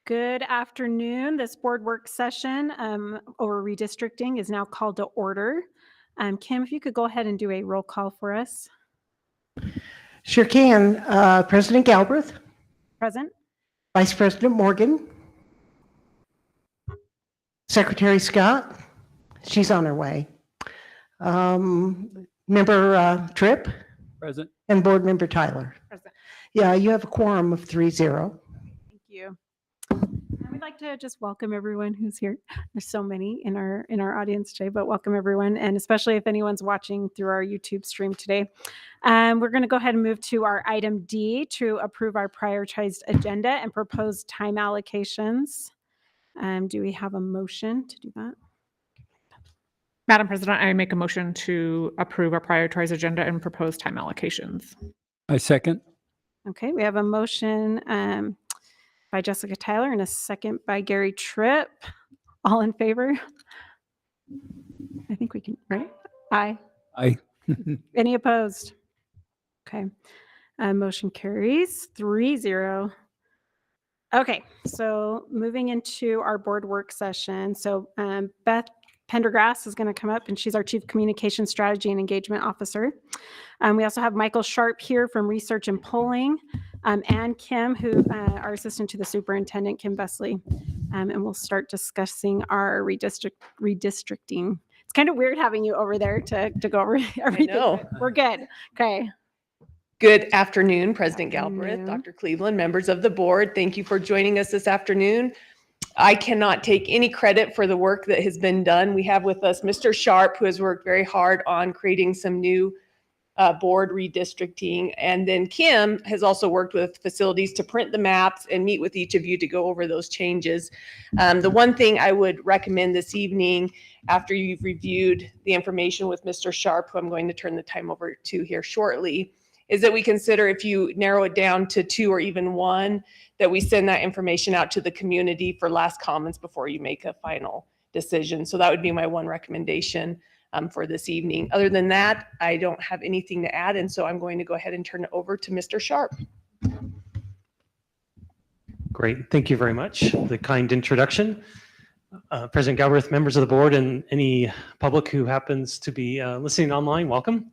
Good afternoon. This board work session over redistricting is now called to order. Kim, if you could go ahead and do a roll call for us. Sure can. President Galbraith, Present. Vice President Morgan, Secretary Scott, she's on her way. Member Tripp, Present. and Board Member Tyler. Present. Yeah, you have a quorum of 3-0. Thank you. I would like to just welcome everyone who's here. There's so many in our audience today, but welcome everyone, and especially if anyone's watching through our YouTube stream today. We're going to go ahead and move to our item D to approve our prioritized agenda and proposed time allocations. Do we have a motion to do that? Madam President, I make a motion to approve our prioritized agenda and proposed time allocations. I second. Okay, we have a motion by Jessica Tyler and a second by Gary Tripp. All in favor? I think we can, right? Aye. Aye. Any opposed? Okay, motion carries 3-0. Okay, so moving into our board work session. So Beth Pendergrass is going to come up, and she's our Chief Communication Strategy and Engagement Officer. We also have Michael Sharp here from Research and Polling, and Kim, who our Assistant to the Superintendent, Kim Besley. And we'll start discussing our redistricting. It's kind of weird having you over there to go over everything. I know. We're good. Okay. Good afternoon, President Galbraith, Afternoon. Dr. Cleveland, members of the board. Thank you for joining us this afternoon. I cannot take any credit for the work that has been done. We have with us Mr. Sharp, who has worked very hard on creating some new board redistricting. And then Kim has also worked with facilities to print the maps and meet with each of you to go over those changes. The one thing I would recommend this evening, after you've reviewed the information with Mr. Sharp, who I'm going to turn the time over to here shortly, is that we consider, if you narrow it down to 2 or even 1, that we send that information out to the community for last comments before you make a final decision. So that would be my one recommendation for this evening. Other than that, I don't have anything to add, and so I'm going to go ahead and turn it over to Mr. Sharp. Great. Thank you very much for the kind introduction. President Galbraith, members of the board, and any public who happens to be listening online, welcome.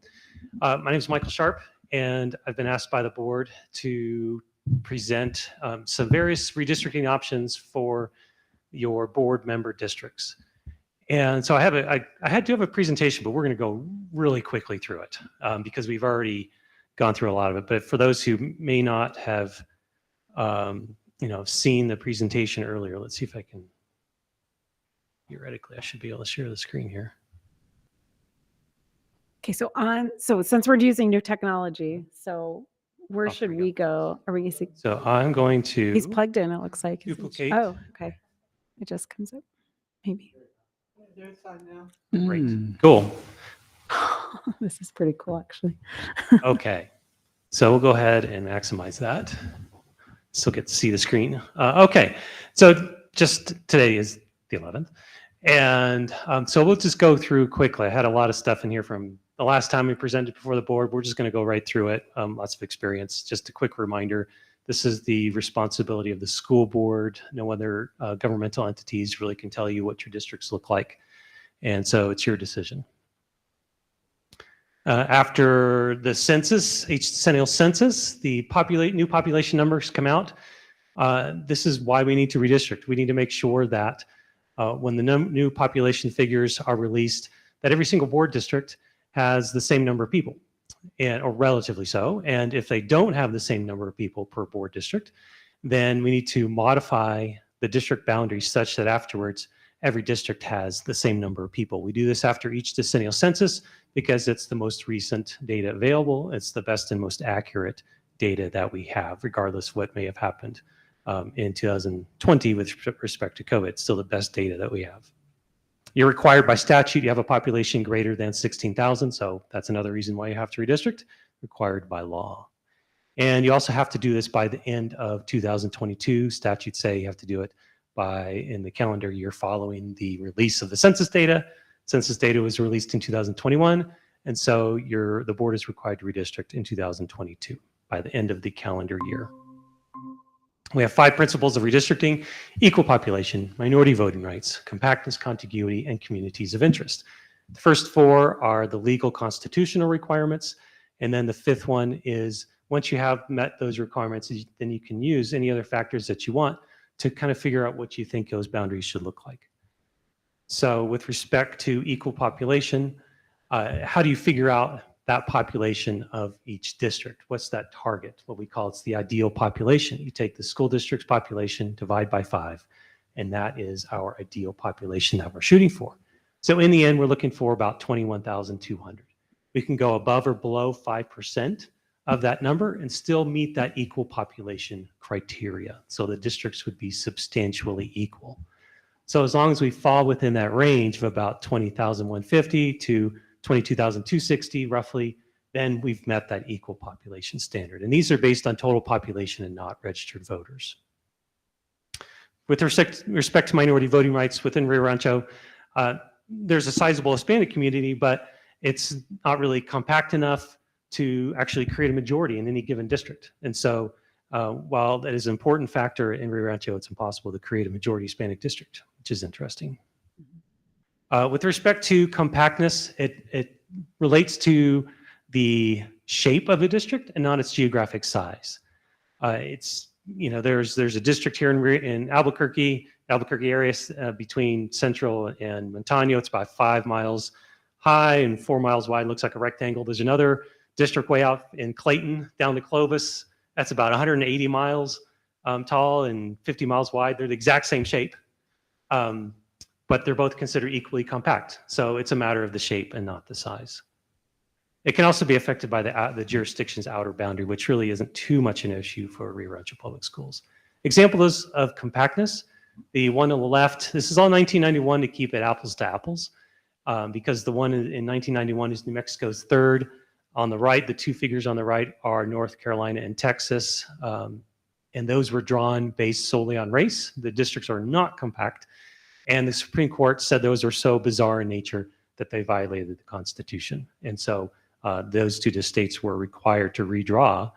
My name is Michael Sharp, and I've been asked by the board to present some various redistricting options for your board member districts. And so I had to have a presentation, but we're going to go really quickly through it because we've already gone through a lot of it. But for those who may not have seen the presentation earlier, let's see if I can, theoretically, I should be able to share the screen here. Okay, so since we're using new technology, so where should we go? Are we using? So I'm going to. He's plugged in, it looks like. Duplicate. Oh, okay. It just comes up, maybe. Great. Cool. This is pretty cool, actually. Okay. So we'll go ahead and maximize that. Still get to see the screen. Okay. So just today is the 11th. And so we'll just go through quickly. I had a lot of stuff in here from the last time we presented before the board. We're just going to go right through it. Lots of experience. Just a quick reminder. This is the responsibility of the school board. No other governmental entities really can tell you what your districts look like. And so it's your decision. After the census, each decennial census, the new population numbers come out. This is why we need to redistrict. We need to make sure that when the new population figures are released, that every single board district has the same number of people, or relatively so. And if they don't have the same number of people per board district, then we need to modify the district boundaries such that afterwards every district has the same number of people. We do this after each decennial census because it's the most recent data available. It's the best and most accurate data that we have, regardless of what may have happened in 2020 with respect to COVID. It's still the best data that we have. You're required by statute, you have a population greater than 16,000, so that's another reason why you have to redistrict, required by law. And you also have to do this by the end of 2022. Statutes say you have to do it in the calendar year following the release of the census data. Census data was released in 2021, and so the board is required to redistrict in 2022 by the end of the calendar year. We have 5 principles of redistricting: equal population, minority voting rights, compactness, contiguity, and communities of interest. The first 4 are the legal constitutional requirements. And then the 5th one is, once you have met those requirements, then you can use any other factors that you want to kind of figure out what you think those boundaries should look like. So with respect to equal population, how do you figure out that population of each district? What's that target? What we call it's the ideal population. You take the school district's population, divide by 5, and that is our ideal population that we're shooting for. So in the end, we're looking for about 21,200. We can go above or below 5% of that number and still meet that equal population criteria. So the districts would be substantially equal. So as long as we fall within that range of about 20,150 to 22,260 roughly, then we've met that equal population standard. And these are based on total population and not registered voters. With respect to minority voting rights within Rio Rancho, there's a sizable Hispanic community, but it's not really compact enough to actually create a majority in any given district. And so while that is an important factor in Rio Rancho, it's impossible to create a majority Hispanic district, which is interesting. With respect to compactness, it relates to the shape of a district and not its geographic size. It's, there's a district here in Albuquerque area between Central and Montano. It's about 5 miles high and 4 miles wide. Looks like a rectangle. There's another district way out in Clayton down to Clovis. That's about 180 miles tall and 50 miles wide. They're the exact same shape, but they're both considered equally compact. So it's a matter of the shape and not the size. It can also be affected by the jurisdiction's outer boundary, which really isn't too much an issue for Rio Rancho Public Schools. Examples of compactness, the one on the left, this is all 1991 to keep it apples to apples, because the one in 1991 is New Mexico's 3rd. On the right, the 2 figures on the right are North Carolina and Texas, and those were drawn based solely on race. The districts are not compact, and the Supreme Court said those are so bizarre in nature that they violated the Constitution. And so those 2 states were required to redraw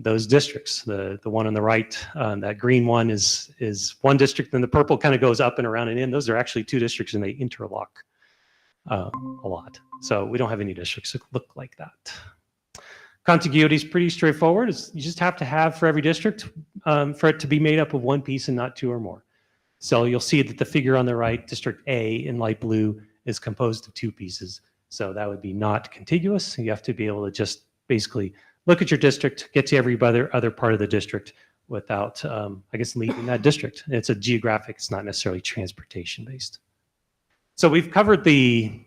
those districts. The one on the right, that green one is one district, and the purple kind of goes up and around and in. Those are actually 2 districts, and they interlock a lot. So we don't have any districts that look like that. Contiguity is pretty straightforward. You just have to have for every district for it to be made up of 1 piece and not 2 or more. So you'll see that the figure on the right, District A in light blue, is composed of 2 pieces. So that would be not contiguous. You have to be able to just basically look at your district, get to every other part of the district without, leaving that district. It's a geographic, it's not necessarily transportation based. So we've covered the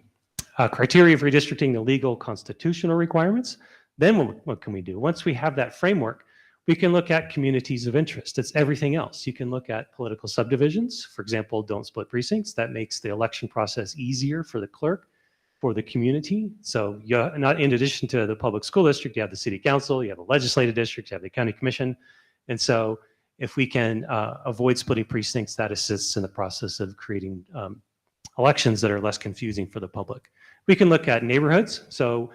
criteria of redistricting, the legal constitutional requirements. Then what can we do? Once we have that framework, we can look at communities of interest. It's everything else. You can look at political subdivisions. For example, don't split precincts. That makes the election process easier for the clerk, for the community. So not in addition to the public school district, you have the city council, you have the legislative district, you have the county commission. And so if we can avoid splitting precincts, that assists in the process of creating elections that are less confusing for the public. We can look at neighborhoods. So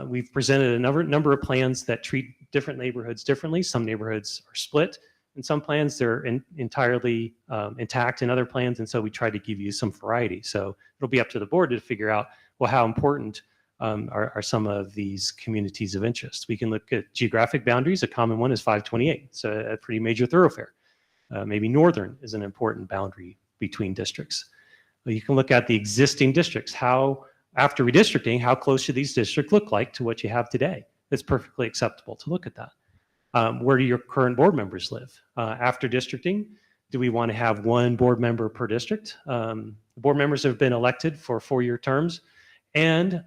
we've presented a number of plans that treat different neighborhoods differently. Some neighborhoods are split. In some plans, they're entirely intact in other plans. And so we try to give you some variety. So it'll be up to the board to figure out, well, how important are some of these communities of interest. We can look at geographic boundaries. A common one is 528. It's a pretty major thoroughfare. Maybe Northern is an important boundary between districts. You can look at the existing districts. After redistricting, how close should these districts look like to what you have today? It's perfectly acceptable to look at that. Where do your current board members live? After districting, do we want to have 1 board member per district? Board members have been elected for 4-year terms, and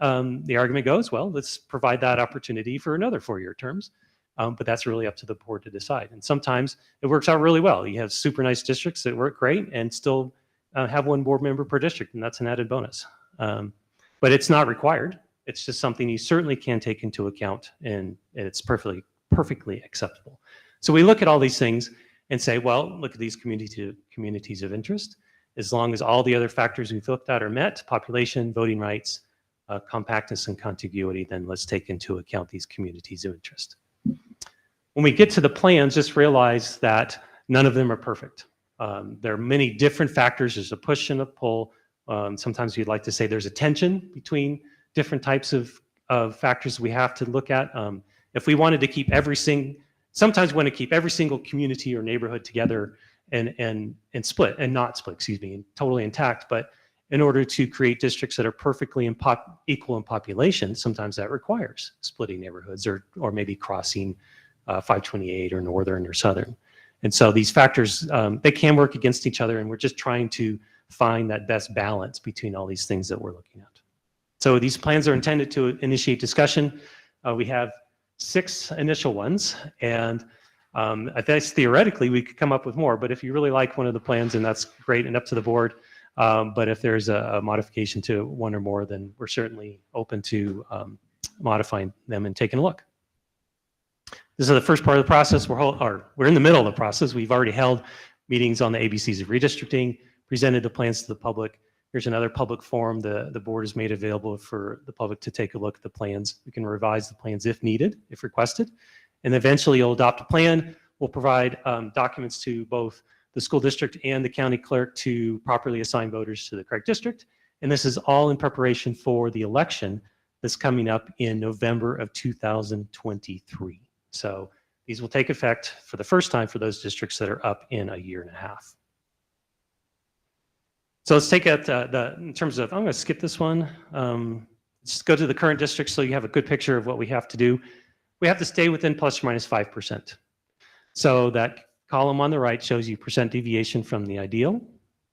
the argument goes, well, let's provide that opportunity for another 4-year terms, but that's really up to the board to decide. And sometimes it works out really well. You have super nice districts that work great and still have 1 board member per district, and that's an added bonus. But it's not required. It's just something you certainly can take into account, and it's perfectly acceptable. So we look at all these things and say, well, look at these communities of interest. As long as all the other factors we've looked at are met, population, voting rights, compactness, and contiguity, then let's take into account these communities of interest. When we get to the plans, just realize that none of them are perfect. There are many different factors. There's a push and a pull. Sometimes you'd like to say there's a tension between different types of factors we have to look at. If we wanted to keep sometimes we want to keep every single community or neighborhood together and split, and not split, excuse me, and totally intact. But in order to create districts that are perfectly equal in population, sometimes that requires splitting neighborhoods or maybe crossing 528 or northern or southern. And so these factors, they can work against each other, and we're just trying to find that best balance between all these things that we're looking at. So these plans are intended to initiate discussion. We have 6 initial ones, and I guess theoretically we could come up with more, but if you really like one of the plans, and that's great and up to the board. But if there's a modification to one or more, then we're certainly open to modifying them and taking a look. This is the first part of the process. We're in the middle of the process. We've already held meetings on the ABCs of redistricting, presented the plans to the public. Here's another public forum the board has made available for the public to take a look at the plans. We can revise the plans if needed, if requested. And eventually you'll adopt a plan. We'll provide documents to both the school district and the county clerk to properly assign voters to the correct district. And this is all in preparation for the election that's coming up in November of 2023. So these will take effect for the first time for those districts that are up in a year and a half. So let's take it in terms of, I'm going to skip this one. Let's go to the current districts so you have a good picture of what we have to do. We have to stay within plus or minus 5%. So that column on the right shows you percent deviation from the ideal.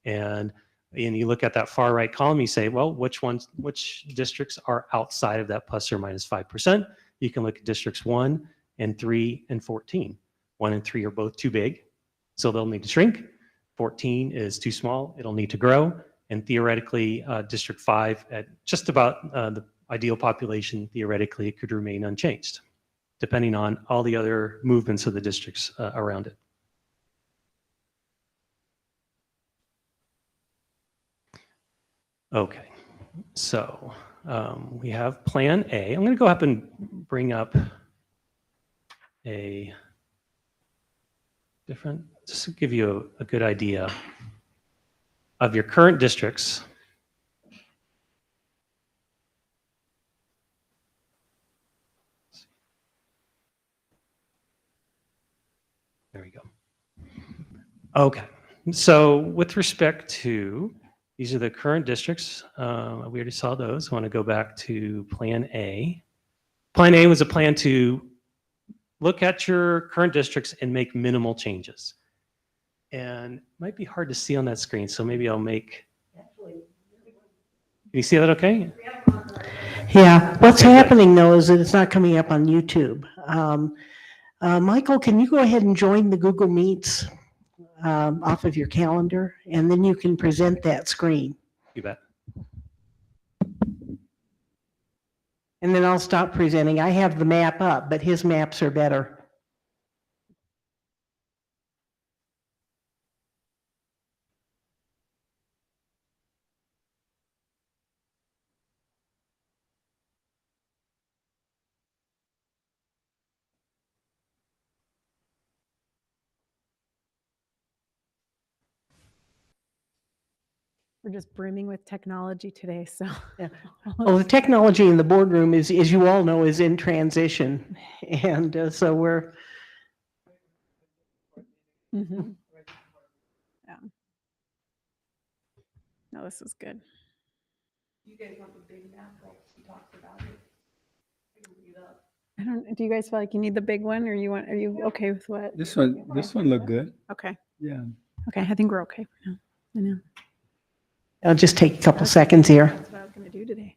And you look at that far right column, you say, well, which districts are outside of that plus or minus 5%? You can look at districts 1 and 3 and 14. 1 and 3 are both too big, so they'll need to shrink. 14 is too small, it'll need to grow. And theoretically, District 5 at just about the ideal population, theoretically, it could remain unchanged, depending on all the other movements of the districts around it. Okay, so we have Plan A. I'm going to go up and bring up a different, just to give you a good idea of your current districts. There we go. Okay, so with respect to, these are the current districts. We already saw those. I want to go back to Plan A. Plan A was a plan to look at your current districts and make minimal changes. And it might be hard to see on that screen, so maybe I'll make, can you see that okay? Yeah, what's happening though is that it's not coming up on YouTube. Michael, can you go ahead and join the Google Meets off of your calendar, and then you can present that screen. You bet. And then I'll stop presenting. I have the map up, but his maps are better. We're just brimming with technology today, so. Yeah. Well, the technology in the boardroom is, as you all know, is in transition. And so we're, Mhm. Yeah. No, this is good. I don't, do you guys feel like you need the big one, or are you okay with what? This one look good. Okay, Yeah. okay, I think we're okay for now. I know. I'll just take a couple seconds here. That's what I was gonna do today.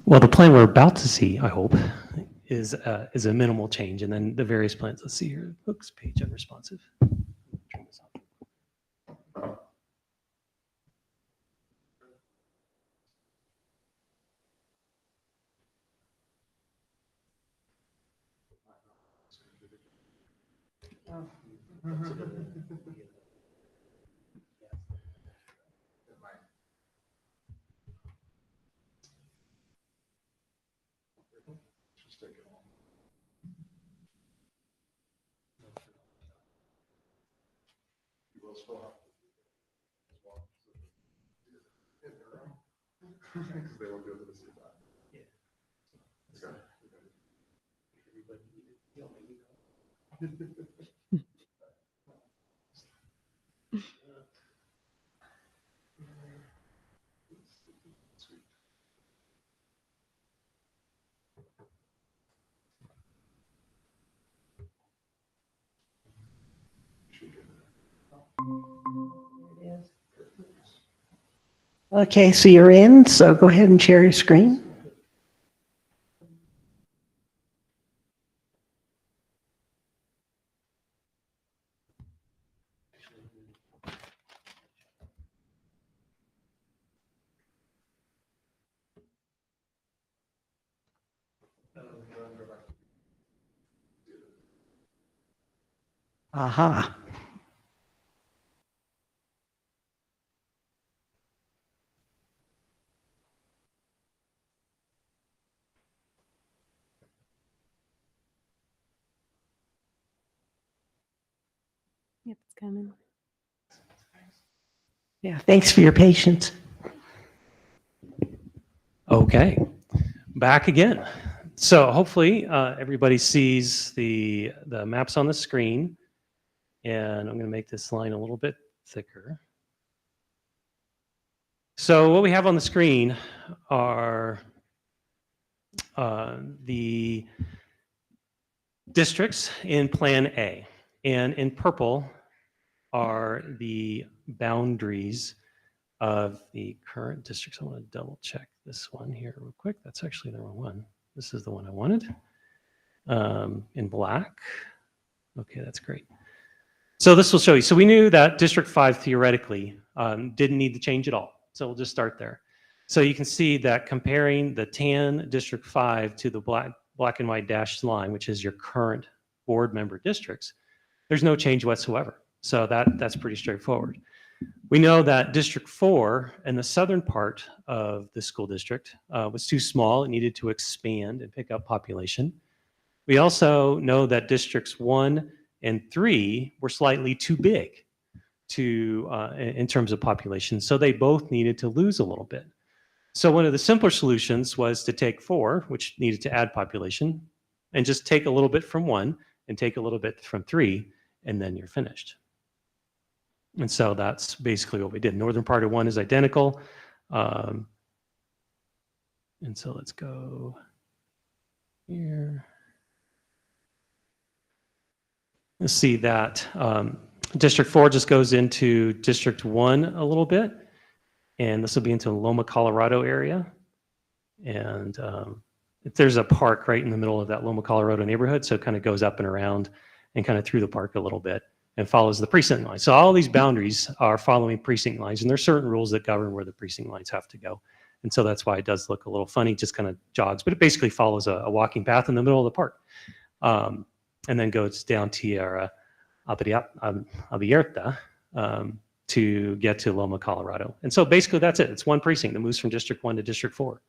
Well, the plan we're about to see, I hope, is a minimal change, and then the various plans. Let's see here. Oops, page unresponsive. Turn this off. Okay, so you're in, so go ahead and share your screen. Aha. Yep, it's coming. Yeah, thanks for your patience. Okay, back again. So hopefully everybody sees the maps on the screen, and I'm going to make this line a little bit thicker. So what we have on the screen are the districts in Plan A, and in purple are the boundaries of the current districts. I want to double check this one here real quick. That's actually the wrong one. This is the one I wanted. In black. Okay, that's great. So this will show you. So we knew that District 5 theoretically didn't need to change at all. So we'll just start there. So you can see that comparing the tan District 5 to the black and white dashed line, which is your current board member districts, there's no change whatsoever. So that's pretty straightforward. We know that District 4 and the southern part of the school district was too small. It needed to expand and pick up population. We also know that Districts 1 and 3 were slightly too big in terms of population. So they both needed to lose a little bit. So one of the simpler solutions was to take 4, which needed to add population, and just take a little bit from 1 and take a little bit from 3, and then you're finished. And so that's basically what we did. Northern part of 1 is identical. And so let's go here. Let's see that District 4 just goes into District 1 a little bit. And this will be into Loma, Colorado area. And there's a park right in the middle of that Loma, Colorado neighborhood. So it kind of goes up and around and kind of through the park a little bit and follows the precinct line. So all these boundaries are following precinct lines, and there's certain rules that govern where the precinct lines have to go. And so that's why it does look a little funny, just kind of jogs, but it basically follows a walking path in the middle of the park. And then goes down Tierra Abierta to get to Loma, Colorado. And so basically that's it. It's one precinct that moves from District 1 to District 4.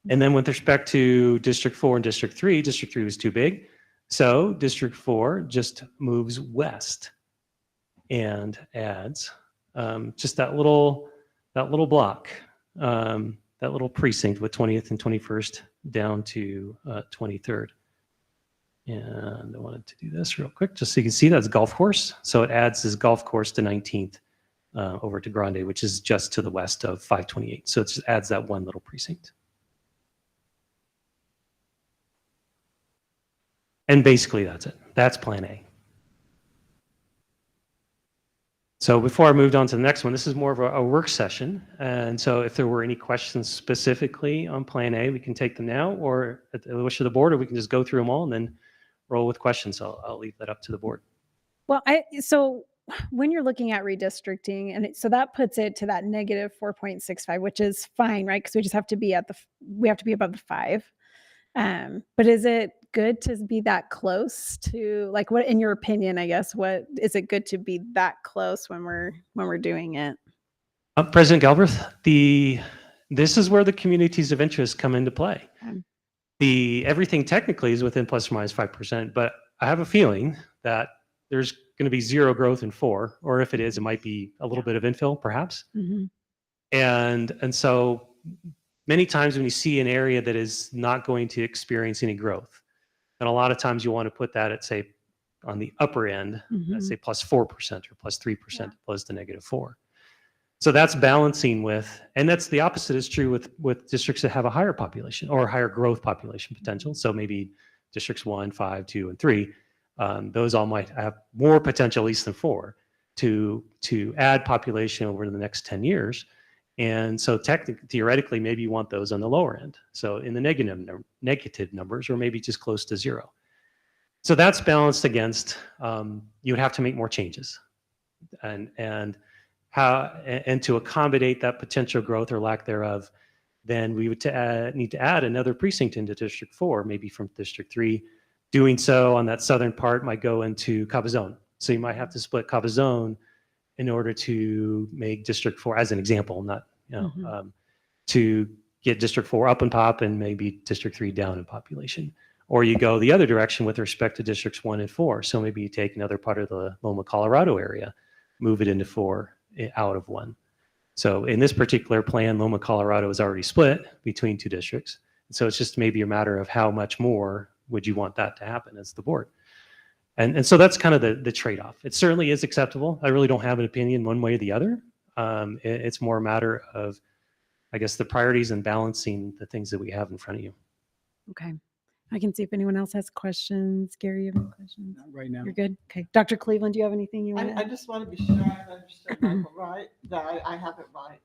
And then with respect to District 4 and District 3 was too big. So District 4 just moves west and adds just that little block, that little precinct with 20th and 21st down to 23rd. And I wanted to do this real quick just so you can see that's golf course. So it adds this golf course to 19th over to Grande, which is just to the west of 528. So it just adds that one little precinct. And basically that's it. That's Plan A. So before I moved on to the next one, this is more of a work session. And so if there were any questions specifically on Plan A, we can take them now or at the wish of the board, or we can just go through them all and then roll with questions. I'll leave that up to the board. Well, so when you're looking at redistricting, and so that puts it to that negative 4.65, which is fine, right? Because we just have to be we have to be above the 5. But is it good to be that close to, like, what, in your opinion, I guess, what is it good to be that close when we're doing it? President Galbraith, this is where the communities of interest come into play. Everything technically is within plus or minus 5%, but I have a feeling that there's going to be zero growth in 4, or if it is, it might be a little bit of infill, perhaps. Mhm. And so many times when you see an area that is not going to experience any growth, and a lot of times you want to put that at, say, on the upper end, let's Mhm. say plus 4% or plus 3%, opposed to -4. So that's balancing with, and that's the opposite is true with districts that have a higher population or higher growth population potential. So maybe districts 1, 5, 2, and 3, those all might have more potential, at least than 4, to add population over the next 10 years. And so theoretically, maybe you want those on the lower end. So in the negative numbers, or maybe just close to 0. So that's balanced against, you would have to make more changes. And to accommodate that potential growth or lack thereof, then we would need to add another precinct into District 4, maybe from District 3. Doing so on that southern part might go into Cabazon. So you might have to split Cabazon in order to make District 4, as an example, not, to get District 4 up and pop and maybe District 3 down in population. Or you go the other direction with respect to Districts 1 and 4. So maybe you take another part of the Loma, Colorado area, move it into 4 out of 1. So in this particular plan, Loma, Colorado is already split between 2 districts. So it's just maybe a matter of how much more would you want that to happen as the board. And so that's kind of the trade-off. It certainly is acceptable. I really don't have an opinion one way or the other. It's more a matter of, I guess, the priorities and balancing the things that we have in front of you. Okay. I can see if anyone else has questions. Gary, you have any questions? Not right now. You're good? Okay. Dr. Cleveland, do you have anything you want to I add? just want to be sure I understood Michael right, that I have it right.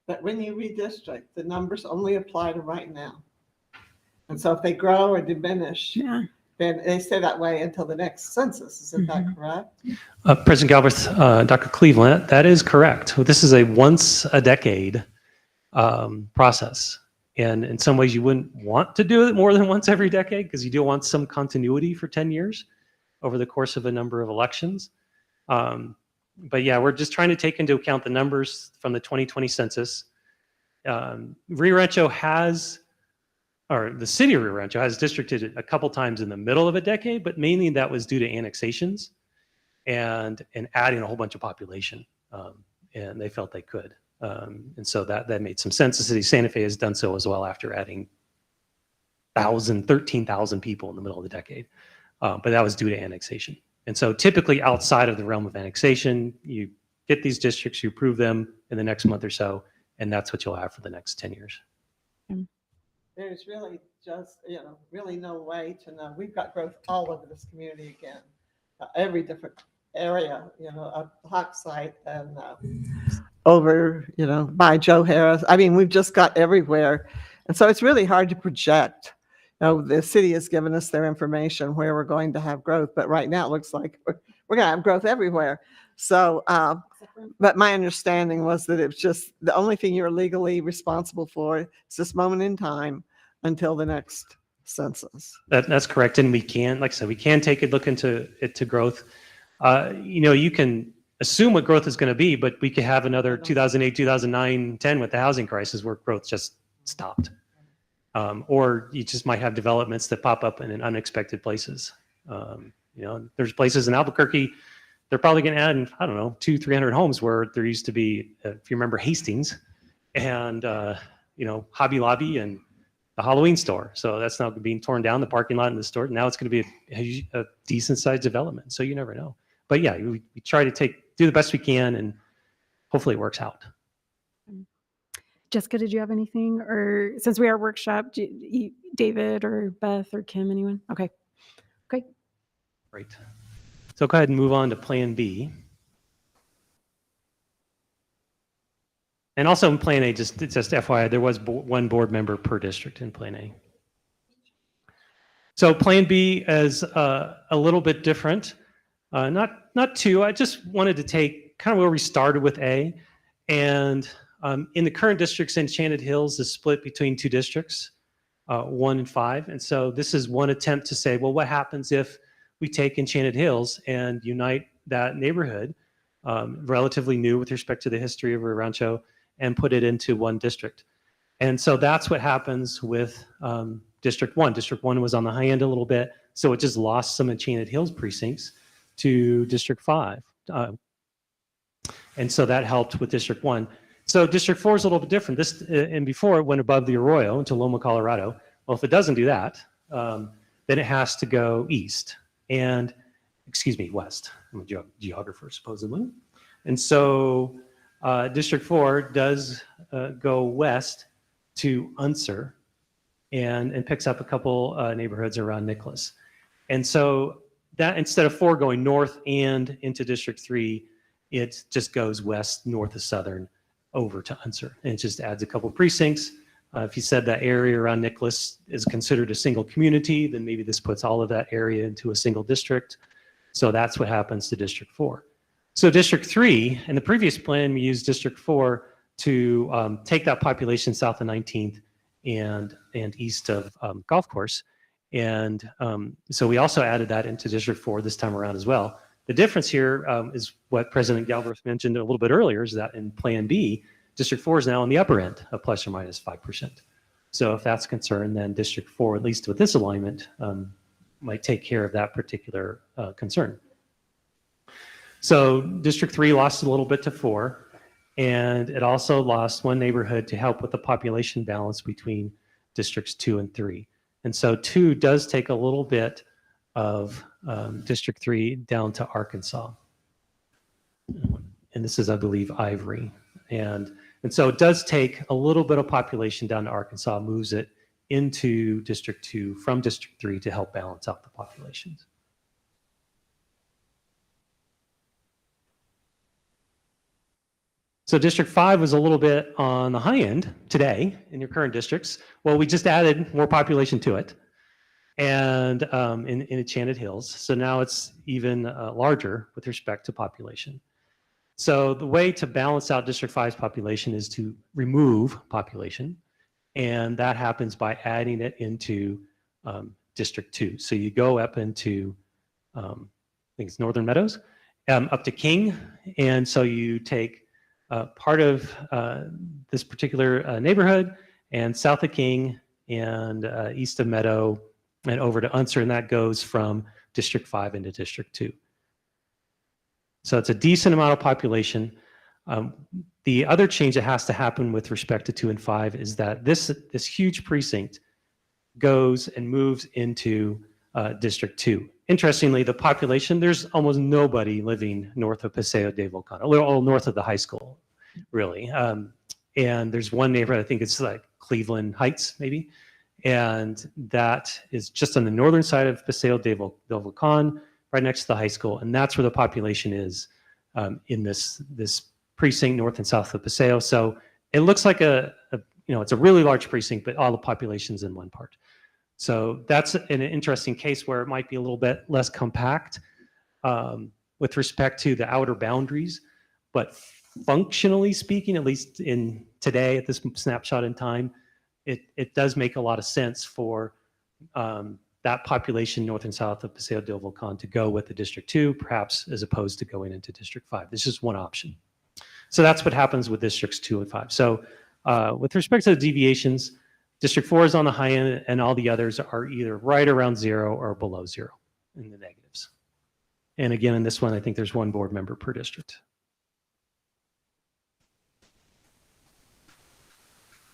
That when you redistrict, the numbers only apply to right now. And so if they grow or diminish, Yeah. then they stay that way until the next census. Isn't that correct? President Galbraith, Dr. Cleveland, that is correct. This is a once a decade process. And in some ways, you wouldn't want to do it more than once every decade because you do want some continuity for 10 years over the course of a number of elections. But yeah, we're just trying to take into account the numbers from the 2020 census. Rio Rancho has, or the city of Rio Rancho has districted a couple times in the middle of a decade, but mainly that was due to annexations and adding a whole bunch of population. And they felt they could. And so that made some sense. The city of Santa Fe has done so as well after adding 13,000 people in the middle of the decade. But that was due to annexation. And so typically outside of the realm of annexation, you get these districts, you approve them in the next month or so, and that's what you'll have for the next 10 years. There's really just, really no way to know. We've got growth all over this community again. Every different area, a hot site and over, by Joe Harris. I mean, we've just got everywhere. And so it's really hard to project. The city has given us their information where we're going to have growth, but right now it looks like we're going to have growth everywhere. So, but my understanding was that it's just the only thing you're legally responsible for is this moment in time until the next census. That's correct. And we can, like I said, we can take a look into growth. You can assume what growth is going to be, but we could have another 2008, 2009, 10 with the housing crisis where growth just stopped. Or you just might have developments that pop up in unexpected places. There's places in Albuquerque, they're probably going to add, I don't know, 200-300 homes where there used to be, if you remember Hastings and, Hobby Lobby and the Halloween store. So that's now being torn down, the parking lot in the store. Now it's going to be a decent sized development. So you never know. But yeah, we try to do the best we can and hopefully it works out. Jessica, did you have anything? Or since we are workshop, David or Beth or Kim, anyone? Okay. Great. Great. So go ahead and move on to Plan B. And also in Plan A, just FYI, there was one board member per district in Plan A. So Plan B is a little bit different. Not two. I just wanted to take kind of where we started with A. And in the current districts, Enchanted Hills is split between 2 districts, 1 and 5. And so this is one attempt to say, well, what happens if we take Enchanted Hills and unite that neighborhood, relatively new with respect to the history of Rancho, and put it into one district. And so that's what happens with District 1. District 1 was on the high end a little bit, so it just lost some Enchanted Hills precincts. to District 5. And so that helped with District 1. So District 4 is a little bit different. This and before it went above the Arroyo into Loma, Colorado. Well, if it doesn't do that, then it has to go east and, excuse me, west. I'm a geographer, supposedly. And so District 4 does go west to Unser and picks up a couple neighborhoods around Nicholas. And so that instead of 4 going north and into District 3, it just goes west, north of Southern, over to Unser. And it just adds a couple precincts. If you said that area around Nicholas is considered a single community, then maybe this puts all of that area into a single district. So that's what happens to District 4. So District 3, in the previous plan, we used District 4 to take that population south of 19th and east of Golf Course. And so we also added that into District 4 this time around as well. The difference here is what President Galbraith mentioned a little bit earlier, is that in Plan B, District 4 is now on the upper end of plus or minus 5%. So if that's a concern, then District 4, at least with this alignment, might take care of that particular concern. So District 3 lost a little bit to 4, and it also lost one neighborhood to help with the population balance between Districts 2 and 3. And so 2 does take a little bit of District 3 down to Arkansas. And this is, I believe, Ivory. And so it does take a little bit of population down to Arkansas, moves it into District 2 from District 3 to help balance out the populations. So District 5 was a little bit on the high end today in your current districts. Well, we just added more population to it, and in Enchanted Hills. So now it's even larger with respect to population. So the way to balance out District 5's population is to remove population, and that happens by adding it into District 2. So you go up into, I think it's Northern Meadows, up to King, and so you take part of this particular neighborhood and south of King and east of Meadow and over to Unser, and that goes from District 5 into District 2. So it's a decent amount of population. The other change that has to happen with respect to 2 and 5 is that this huge precinct goes and moves into District 2. Interestingly, the population, there's almost nobody living north of Paseo de Volcan, a little north of the high school, really. And there's one neighborhood, I think it's like Cleveland Heights, maybe. And that is just on the northern side of Paseo del Volcan, right next to the high school. And that's where the population is in this precinct north and south of Paseo. So it looks like it's a really large precinct, but all the population's in one part. So that's an interesting case where it might be a little bit less compact with respect to the outer boundaries, but functionally speaking, at least in today at this snapshot in time, it does make a lot of sense for that population north and south of Paseo del Volcan to go with the District 2, perhaps as opposed to going into District 5. This is one option. So that's what happens with Districts 2 and 5. So with respect to the deviations, District 4 is on the high end, and all the others are either right around 0 or below 0 in the negatives. And again, in this one, I think there's one board member per district.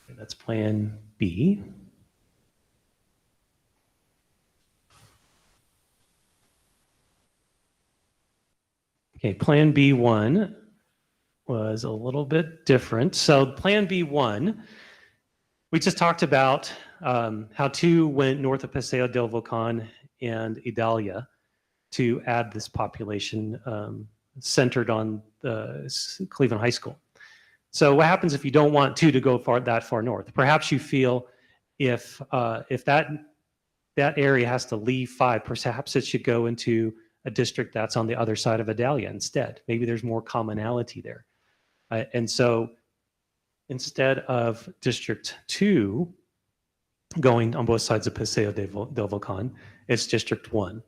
Okay, that's Plan B. Okay, Plan B1 was a little bit different. So Plan B1, we just talked about how 2 went north of Paseo del Volcan and Idalia to add this population centered on the Cleveland High School. So what happens if you don't want 2 to go that far north? Perhaps you feel if that area has to leave 5, perhaps it should go into a district that's on the other side of Idalia instead. Maybe there's more commonality there. And so instead of District 2 going on both sides of Paseo del Volcan, it's District 1.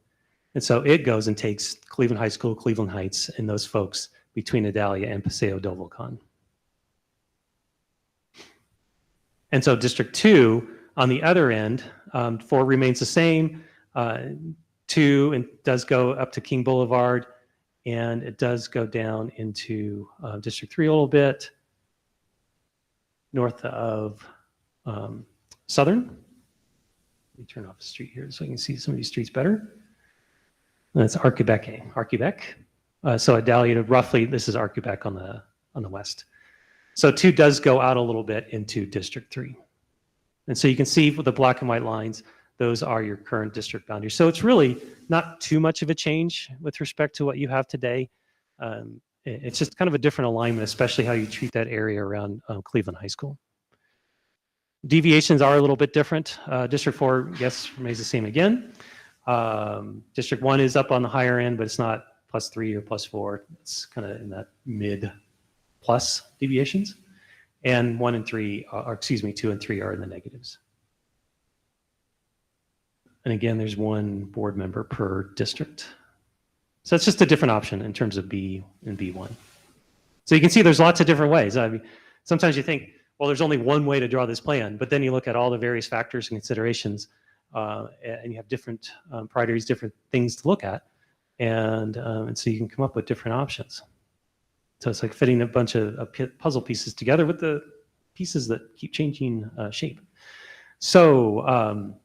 And so it goes and takes Cleveland High School, Cleveland Heights, and those folks between Idalia and Paseo del Volcan. And so District 2, on the other end, 4 remains the same. 2 2 and does go up to King Boulevard, and it does go down into District 3 a little bit, north of Southern. Let me turn off the street here so you can see some of these streets better. That's Arquebec. So Idalia, roughly, this is Arquebec on the west. So 2 does go out a little bit into District 3. And so you can see with the black and white lines, those are your current district boundaries. So it's really not too much of a change with respect to what you have today. It's just kind of a different alignment, especially how you treat that area around Cleveland High School. Deviations are a little bit different. District 4, yes, remains the same again. District 1 is up on the higher end, but it's not +3 or +4. It's kind of in that mid plus deviations. And 2 and 3 are in the negatives. And again, there's 1 board member per district. So it's just a different option in terms of B and B1. So you can see there's lots of different ways. I mean, sometimes you think, well, there's only one way to draw this plan, but then you look at all the various factors and considerations, and you have different priorities, different things to look at, and so you can come up with different options. So it's like fitting a bunch of puzzle pieces together with the pieces that keep changing shape. So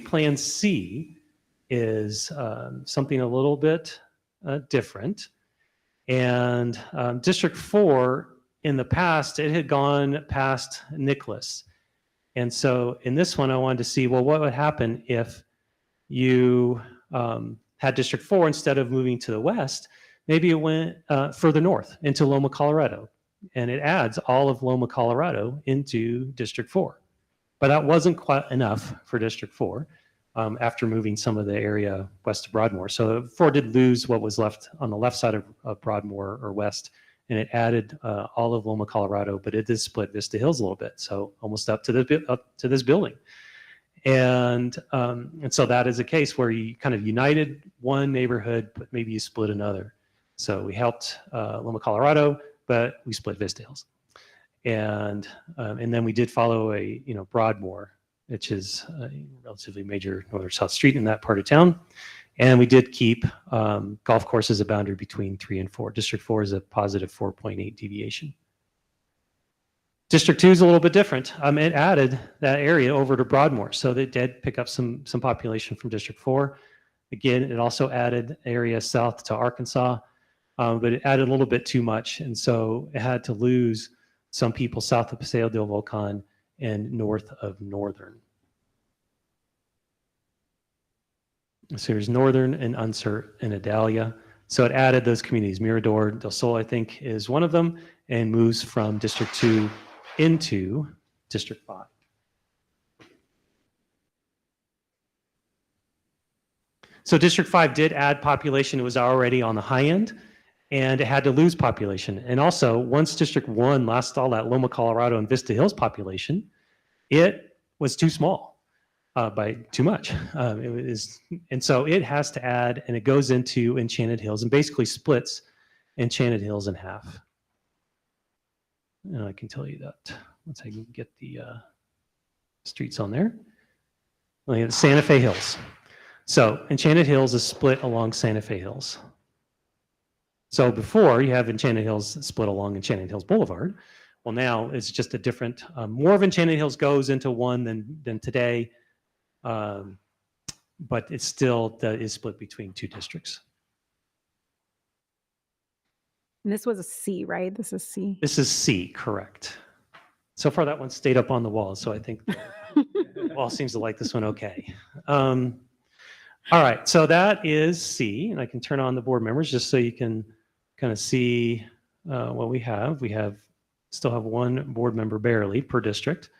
Plan C is something a little bit different. And District 4, in the past, it had gone past Nicholas. And so in this one, I wanted to see, well, what would happen if you had District 4, instead of moving to the west, maybe it went further north into Loma, Colorado. And it adds all of Loma, Colorado into District 4. But that wasn't quite enough for District 4 after moving some of the area west of Broadmoor. So 4 did lose what was left on the left side of Broadmoor or west, and it added all of Loma, Colorado, but it did split Vista Hills a little bit, so almost up to this building. And so that is a case where you kind of united one neighborhood, but maybe you split another. So we helped Loma, Colorado, but we split Vista Hills. And then we did follow Broadmoor, which is a relatively major north-south street in that part of town. And we did keep golf course as a boundary between 3 and 4. District 4 is a positive 4.8 deviation. District 2 is a little bit different. It added that area over to Broadmoor, so they did pick up some population from District 4. Again, it also added area south to Arkansas, but it added a little bit too much, and so it had to lose some people south of Paseo del Volcan and north of Northern. So there's Northern and Unsert and Idalia. So it added those communities. Mirador del Sol, I think, is one of them, and moves from District 2 into District 5. So District 5 did add population. It was already on the high end, and it had to lose population. And also, once District 1 lost all that Loma, Colorado, and Vista Hills population, it was too small by too much. And so it has to add, and it goes into Enchanted Hills and basically splits Enchanted Hills in half. And I can tell you that once I can get the streets on there. We have Santa Fe Hills. So Enchanted Hills is split along Santa Fe Hills. So before, you have Enchanted Hills split along Enchanted Hills Boulevard. Well, now it's just a different, more of Enchanted Hills goes into one than today, but it still is split between 2 districts. And this was a C, right? This is C. This is C, correct. So far, that one stayed up on the wall, so I think the wall seems to like this one okay. All right, so that is C, and I can turn on the board members just so you can kind of see what we have. We still have 1 board member barely per district,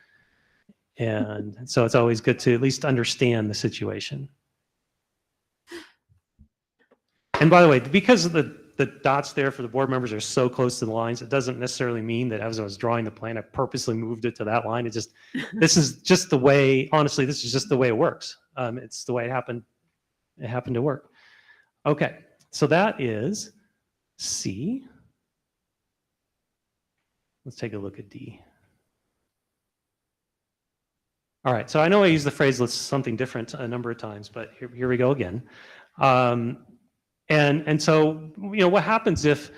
and so it's always good to at least understand the situation. And by the way, because of the dots there for the board members are so close to the lines, it doesn't necessarily mean that as I was drawing the plan, I purposely moved it to that line. This is just the way, honestly, this is just the way it works. It's the way it happened to work. Okay, so that is C. Let's take a look at D. All right, so I know I used the phrase "let's something different" a number of times, but here we go again. And so, what happens if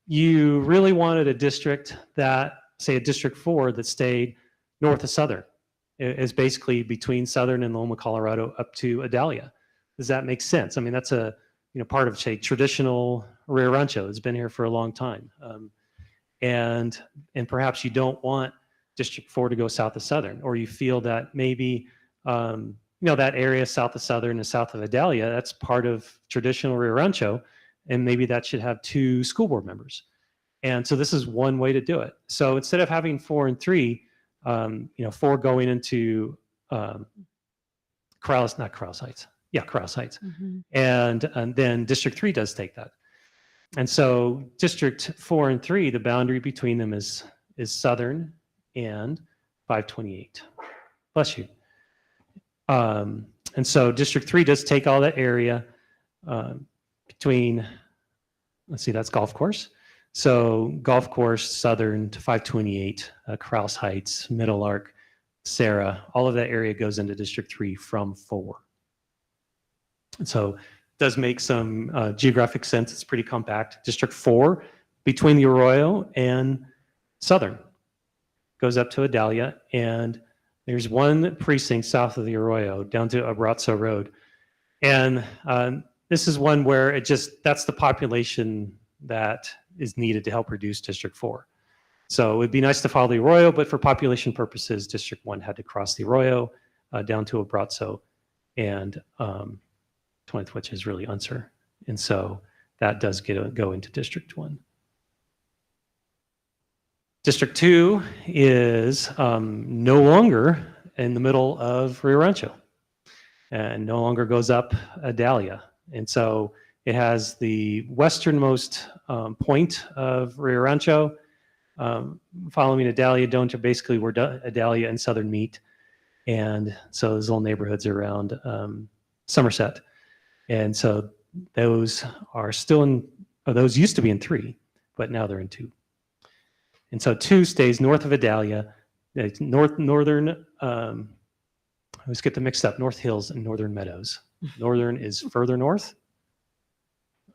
you really wanted a district that, say, a District 4 that stayed north of Southern, is basically between Southern and Loma, Colorado, up to Adalia? Does that make sense? I mean, that's a part of, say, traditional Rio Rancho. It's been here for a long time, and perhaps you don't want District 4 to go south of Southern, or you feel that maybe that area south of Southern and south of Adalia, that's part of traditional Rio Rancho, and maybe that should have 2 school board members. And so this is one way to do it. So instead of having 4 and 3, 4 going into Corrales Heights. Yeah, Corrales Heights. And then District 3 does take that. And so District 4 and 3, the boundary between them is Southern and 528. Bless you. And so District 3 does take all that area between, let's see, that's Golf Course. So Golf Course, Southern to 528, Corrales Heights, Middle Arc, Sarah, all of that area goes into District 3 from 4. And so it does make some geographic sense. It's pretty compact. District 4, between the Arroyo and Southern, goes up to Adalia, and there's one precinct south of the Arroyo down to Abrazo Road. And this is one where that's the population that is needed to help reduce District 4. So it would be nice to follow the Arroyo, but for population purposes, District 1 had to cross the Arroyo down to Abrazo, and 20th, which is really Unser. And so that does go into District 1. District 2 is no longer in the middle of Rio Rancho and no longer goes up Adalia. And so it has the westernmost point of Rio Rancho, following Adalia down to basically where Adalia and Southern meet. And so those little neighborhoods around Somerset. And so those are still those used to be in 3, but now they're in 2. And so 2 stays north of Adalia, northern, I always get them mixed up, North Hills and Northern Meadows. Northern is further north.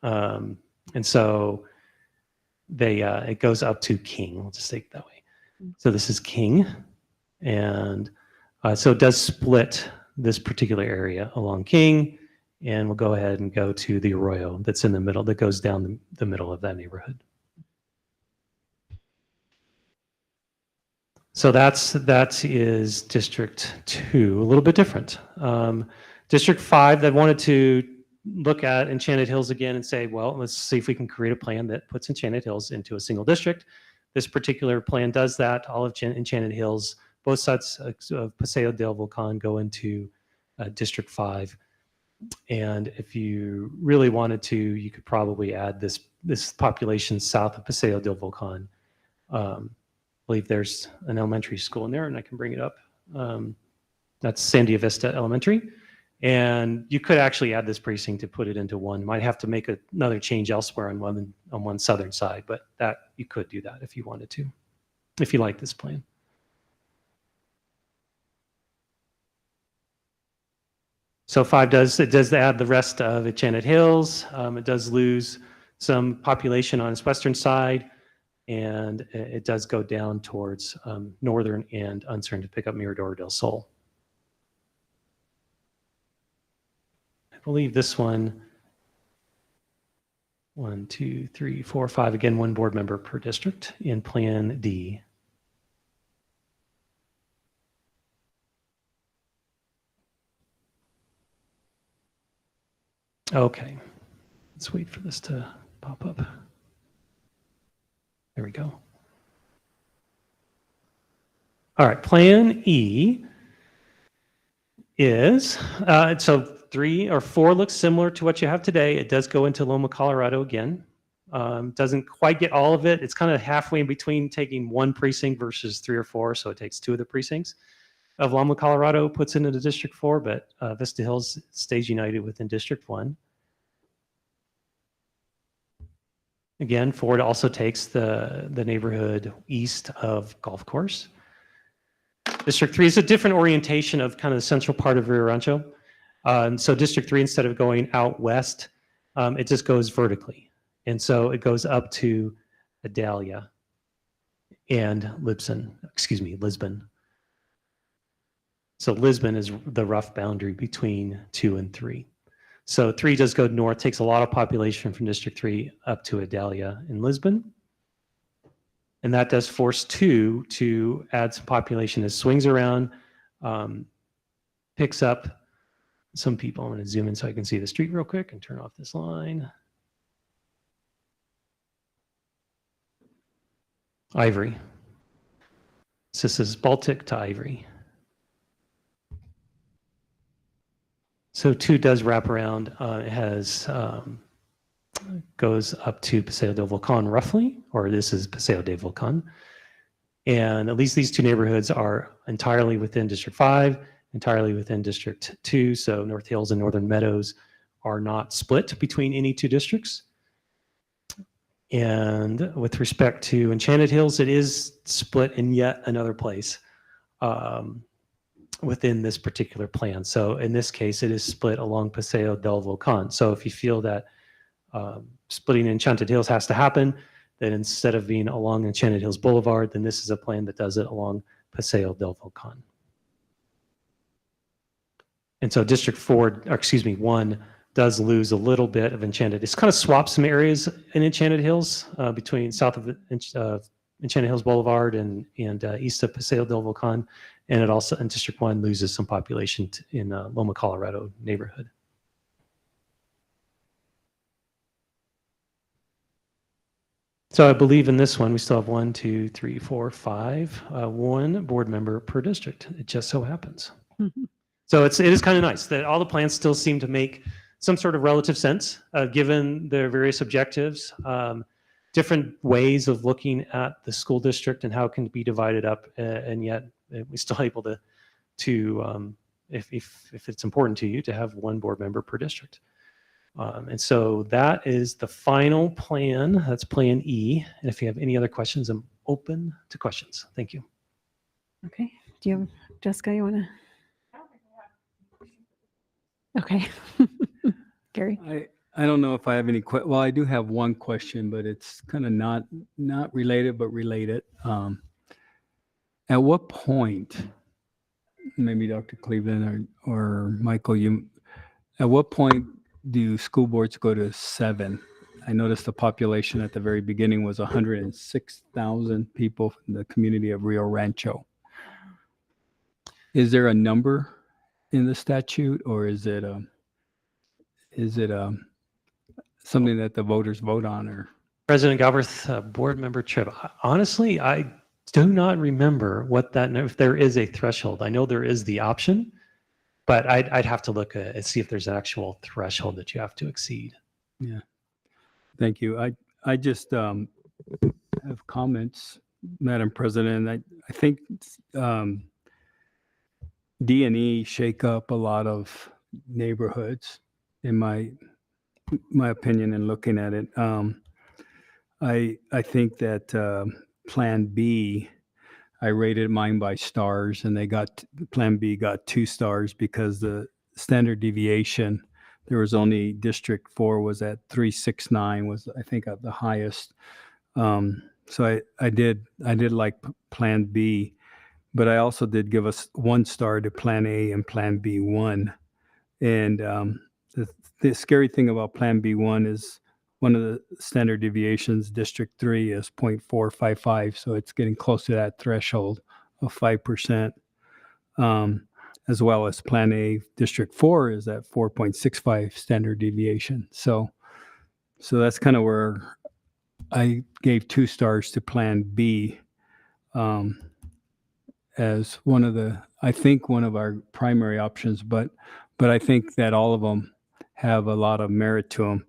And so it goes up to King. We'll just take it that way. So this is King. And so it does split this particular area along King. And we'll go ahead and go to the Arroyo that's in the middle, that goes down the middle of that neighborhood. So that is District 2, a little bit different. District 5, they wanted to look at Enchanted Hills again and say, well, let's see if we can create a plan that puts Enchanted Hills into a single district. This particular plan does that. All of Enchanted Hills, both sides of Paseo del Volcan, go into District 5. And if you really wanted to, you could probably add this population south of Paseo del Volcan. I believe there's an elementary school in there, and I can bring it up. That's Sandia Vista Elementary. And you could actually add this precinct to put it into one. You might have to make another change elsewhere on one southern side, but that you could do that if you wanted to, if you like this plan. So 5 does add the rest of Enchanted Hills. It does lose some population on its western side, and it does go down towards Northern and Unser to pick up Mirador del Sol. I believe this one, 1, 2, 3, 4, 5, again, 1 board member per district in Plan D. Okay, let's wait for this to pop up. There we go. All right, Plan E is, so 3 or 4 looks similar to what you have today. It does go into Loma, Colorado again. Doesn't quite get all of it. It's kind of halfway in between taking 1 precinct versus 3 or 4, so it takes 2 of the precincts of Loma, Colorado, puts it into District 4, but Vista Hills stays united within District 1. Again, Ford also takes the neighborhood east of Golf Course. District 3 is a different orientation of kind of the central part of Rio Rancho. So District 3, instead of going out west, it just goes vertically. And so it goes up to Adalia and Lisbon. So Lisbon is the rough boundary between 2 and 3. So 3 does go north, takes a lot of population from District 3 up to Adalia and Lisbon. And that does force 2 to add some population as swings around, picks up some people. I'm going to zoom in so I can see the street real quick and turn off this line. Ivory. So this is Baltic to Ivory. So 2 does wrap around. It has goes up to Paseo del Volcan roughly, or this is Paseo del Volcan. And at least these 2 neighborhoods are entirely within District 5, entirely within District 2. So North Hills and Northern Meadows are not split between any 2 districts. And with respect to Enchanted Hills, it is split in yet another place within this particular plan. So in this case, it is split along Paseo del Volcan. So if you feel that splitting Enchanted Hills has to happen, then instead of being along Enchanted Hills Boulevard, then this is a plan that does it along Paseo del Volcan. And so District 1 does lose a little bit of Enchanted. It's kind of swapped some areas in Enchanted Hills between south of Enchanted Hills Boulevard and east of Paseo del Volcan. And it also, in District 1, loses some population in Loma Colorado neighborhood. So I believe in this one, we still have 1, 2, 3, 4, 5, 1 board member per district. It just so happens. So it is kind of nice that all the plans still seem to make some sort of relative sense, given their various objectives, different ways of looking at the school district and how it can be divided up, and yet we're still able to if it's important to you, to have 1 board member per district. And so that is the final plan. That's Plan E. And if you have any other questions, I'm open to questions. Thank you. Okay. Do you have, Jessica, you want to? Okay. Gary? I don't know if I have any well, I do have one question, but it's kind of not related, but related. At what point, maybe Dr. Cleveland or Michael, at what point do school boards go to 7? I noticed the population at the very beginning was 106,000 people in the community of Rio Rancho. Is there a number in the statute, or is it something that the voters vote on? Or President Galbraith, board member Tripp, honestly, I do not remember what that, if there is a threshold. I know there is the option, but I'd have to look at see if there's an actual threshold that you have to exceed. Yeah, thank you. I just have comments, Madam President. I think D&E shake up a lot of neighborhoods, in my opinion, in looking at it. I think that Plan B, I rated mine by stars, and Plan B got 2 stars because the standard deviation, there was only District 4 was at 369, was I think at the highest. So I did like Plan B, but I also did give us 1 star to Plan A and Plan B1. And the scary thing about Plan B1 is one of the standard deviations, District 3, is 0.455. So it's getting close to that threshold of 5%. As well as Plan A, District 4 is at 4.65 standard deviation. So that's kind of where I gave 2 stars to Plan B as one of our primary options, but I think that all of them have a lot of merit to them.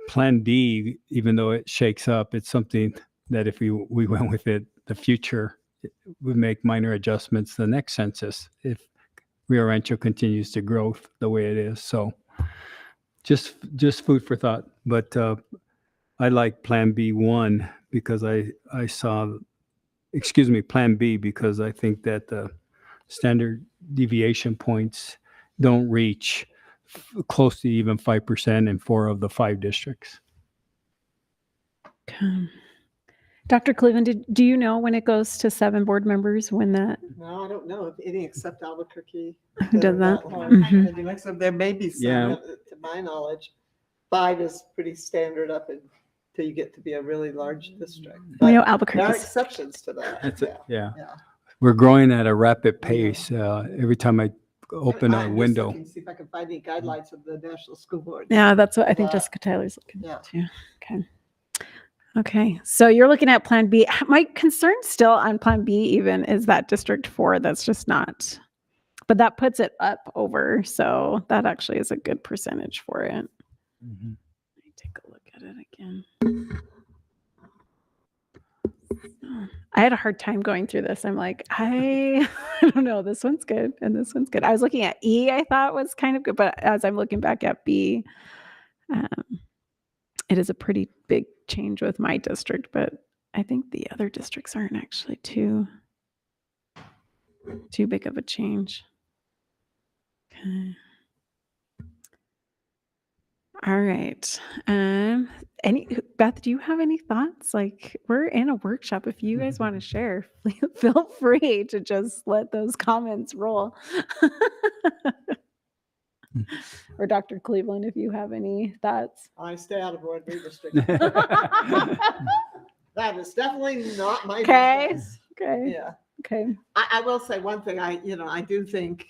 Plan D, even though it shakes up, it's something that if we went with it, the future, we make minor adjustments the next census if Rio Rancho continues to grow the way it is. So just food for thought. But I like Plan B1 because I saw Plan B, because I think that the standard deviation points don't reach close to even 5% in 4 of the 5 districts. Okay. Dr. Cleveland, do you know when it goes to 7 board members, when that, No, I don't know if any except Albuquerque. Who does that? large. Mhm. And New Mexico, there may be some, Yeah. to my knowledge. 5 is pretty standard up until you get to be a really large district. I know But there are Albuquerque. exceptions to that. That's it. Yeah. Yeah. We're growing at a rapid pace. Every time I open a I'm just window. looking to see if I can find any guidelines of the National School Board. Yeah, that's what I think But- Jessica Tyler's looking Yeah. at too. Okay. Okay. So you're looking at Plan B. My concern still on Plan B even is that District 4. That's just not, but that puts it up over. So that actually is a good percentage for it. Mhm. Let me take a look at it again. I had a hard time going through this. I'm like, I don't know. This one's good and this one's good. I was looking at E, I thought was kind of good, but as I'm looking back at B, it is a pretty big change with my district, but I think the other districts aren't actually too big of a change. Okay. All right. Beth, do you have any thoughts? Like, we're in a workshop. If you guys want to share, feel free to just let those comments roll. Or Dr. Cleveland, if you have any thoughts. I stay out of board redistricting. That is definitely not my Okay. business. Okay. Yeah. Okay. I will say one thing, I do think,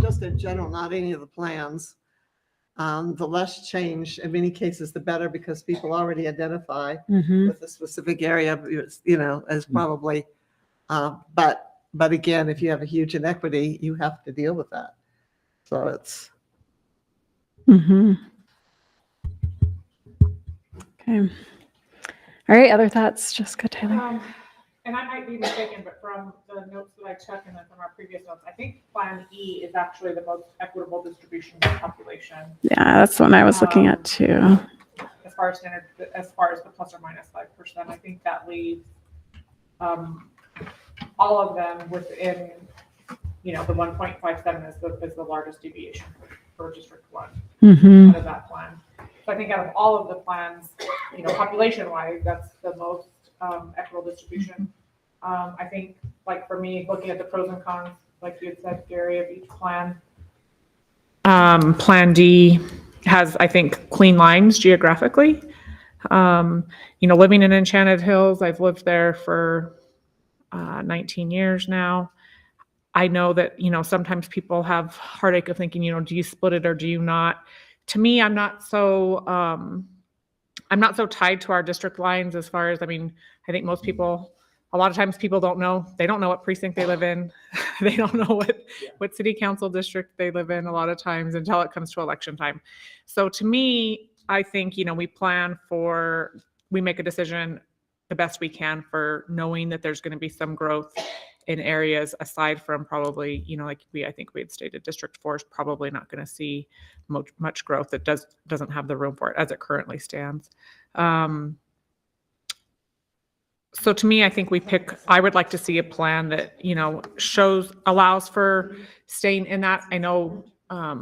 just in general, not any of the plans, the less change in many cases, the better, because people already identify Mm-hmm. with a specific area, as probably, but again, if you have a huge inequity, you have to deal with that. So it's, Mm-hmm. Okay. All right. Other thoughts, Jessica Taylor? And I might be mistaken, but from the notes that I took and then from our previous notes, I think Plan E is actually the most equitable distribution of population Yeah, that's the one I was looking at too. as far as the plus or minus 5%. I think that leaves all of them within, the 1.57 is the largest deviation for District 1 Mm-hmm. out of that plan. So I think out of all of the plans, population-wise, that's the most equitable distribution. I think, like for me, looking at the pros and cons, like you had said, Gary, of each plan. Plan D has, I think, clean lines geographically. Living in Enchanted Hills, I've lived there for 19 years now. I know that, sometimes people have heartache of thinking, do you split it or do you not? To me, I'm not so tied to our district lines as far as, I think most people, a lot of times people don't know what precinct they live in. They don't know what city council district they live in a lot of times until it comes to election time. So to me, I think, we make a decision the best we can for knowing that there's going to be some growth in areas aside from probably, I think we had stated District 4 is probably not going to see much growth. That doesn't have the room for it as it currently stands. So to me, I think I would like to see a plan that, allows for staying in that. I know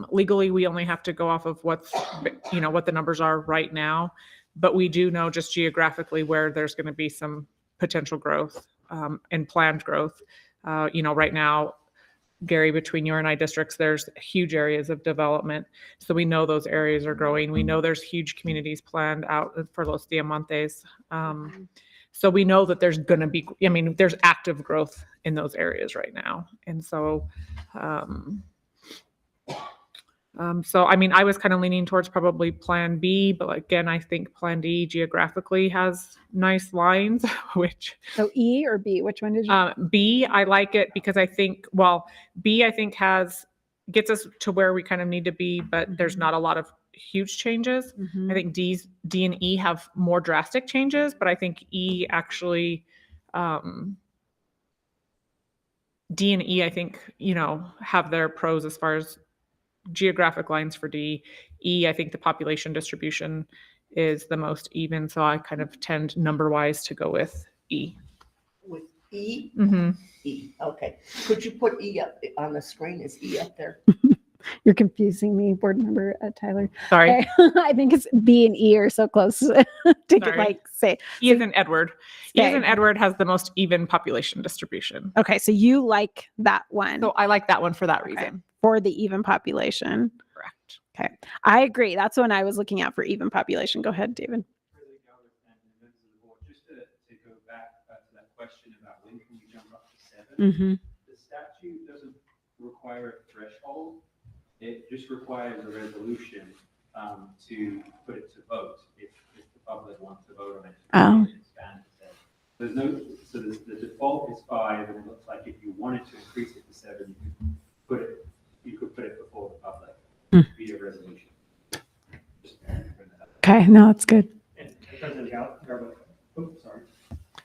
legally we only have to go off of what the numbers are right now, but we do know just geographically where there's going to be some potential growth and planned growth. Right now, Gary, between your and I districts, there's huge areas of development. So we know those areas are growing. We know there's huge communities planned out for Los Diamantes. So we know that there's going to be, there's active growth in those areas right now. And so, I was kind of leaning towards probably Plan B, but again, I think Plan D geographically has nice lines, which. So E or B? Which one did you? B, I like it because B I think gets us to where we kind of need to be, but there's not a lot of huge changes. Mhm. I think D and E have more drastic changes, but I think E actually, D and E, I think, have their pros as far as geographic lines for D. E, I think the population distribution is the most even, so I kind of tend number-wise to go with E. with E? Mhm. E, okay. Could you put E up on the screen? Is E up there? You're confusing me, board member Tyler. Sorry. Okay. I think it's B and E are so close to Sorry. like say. E as in Edward. E as Okay. in Edward has the most even population distribution. Okay, so you like that one So I like that one for that Okay. reason. for the even population. Correct. Okay, I agree. That's what I was looking at for even population. Go ahead, David. Just to go back to that question about when can we jump up to 7, Mm-hmm. the statute doesn't require a threshold. It just requires a resolution to put it to vote if the public wants to vote on it. Oh. Expand it to 7. There's no, so the default is 5, and it looks like if you wanted to increase it to 7, you could put it before the public via resolution. Just bring that up. Okay, no, that's good. And President Garber, sorry.